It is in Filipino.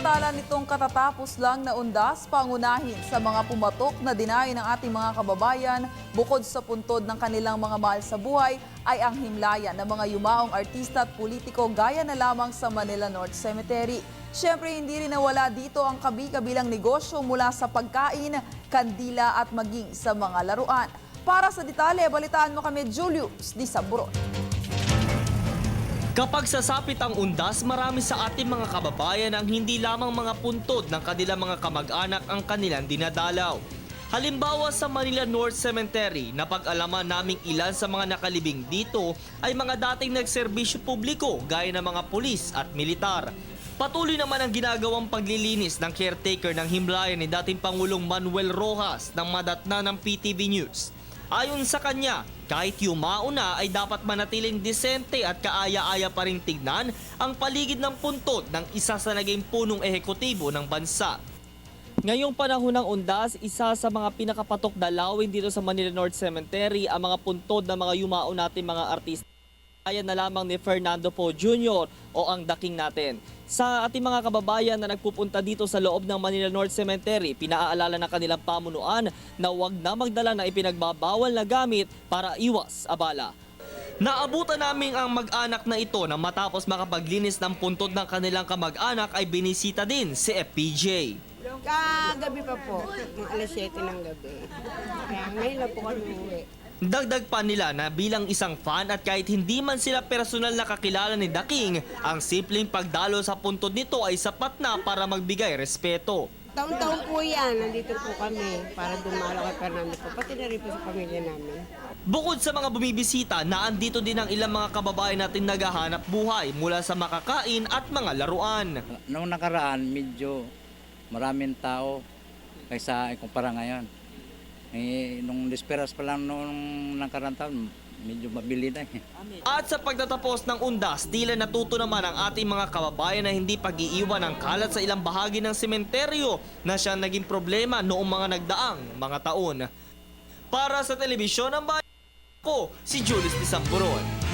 Samantala nitong katatapos lang na undas, pangunahin sa mga pumatok na dinayo ng ating mga kababayan bukod sa puntod ng kanilang mga mahal sa buhay ay ang himlayan ng mga yumaong artista at politiko gaya na lamang sa Manila North Cemetery. Siyempre hindi rin nawala dito ang kabi-kabilang negosyo mula sa pagkain, kandila at maging sa mga laruan. Para sa detalye, balitaan mo kami Julius Di Saburon. Kapag sasapit ang undas, marami sa ating mga kababayan ang hindi lamang mga puntod ng kanilang mga kamag-anak ang kanilang dinadalaw. Halimbawa sa Manila North Cemetery, napag-alaman naming ilan sa mga nakalibing dito ay mga dating nagserbisyo publiko gaya ng mga pulis at militar. Patuloy naman ang ginagawang paglilinis ng caretaker ng himlayan ni dating Pangulong Manuel Rojas ng madatna ng PTV News. Ayon sa kanya, kahit yumao na ay dapat manatiling disente at kaaya-aya pa rin tignan ang paligid ng puntod ng isa sa naging punong ehekutibo ng bansa. Ngayong panahon ng undas, isa sa mga pinakapatok dalawin dito sa Manila North Cemetery ang mga puntod ng mga yumao natin mga artista. Ayan na lamang ni Fernando Poe Jr. o ang daking natin. Sa ating mga kababayan na nagpupunta dito sa loob ng Manila North Cemetery, pinaaalala ng kanilang pamunuan na huwag na magdala ng ipinagbabawal na gamit para iwas abala. Naabutan namin ang mag-anak na ito na matapos makapaglinis ng puntod ng kanilang kamag-anak ay binisita din si FPJ. Gabi pa po, alas 7 ng gabi. Kaya ngayon lang po kami uwi. Dagdag pa nila na bilang isang fan at kahit hindi man sila personal na kakilala ni The King, ang simpleng pagdalo sa puntod nito ay sapat na para magbigay respeto. Taon-taon po yan, nandito po kami para dumalo kay Fernando po, pati na rin po sa pamilya namin. Bukod sa mga bumibisita, naandito din ang ilang mga kababayan natin naghahanap buhay mula sa makakain at mga laruan. Noong nakaraan, medyo maraming tao kaysa kumpara ngayon. Nung disperas pa lang noong nakaraan taon, medyo mabili na eh. At sa pagtatapos ng undas, tila natuto naman ang ating mga kababayan na hindi pag-iiwan ng kalat sa ilang bahagi ng sementeryo na siya naging problema noong mga nagdaang mga taon. Para sa telebisyon ng bayan ko, si Julius Di Saburon.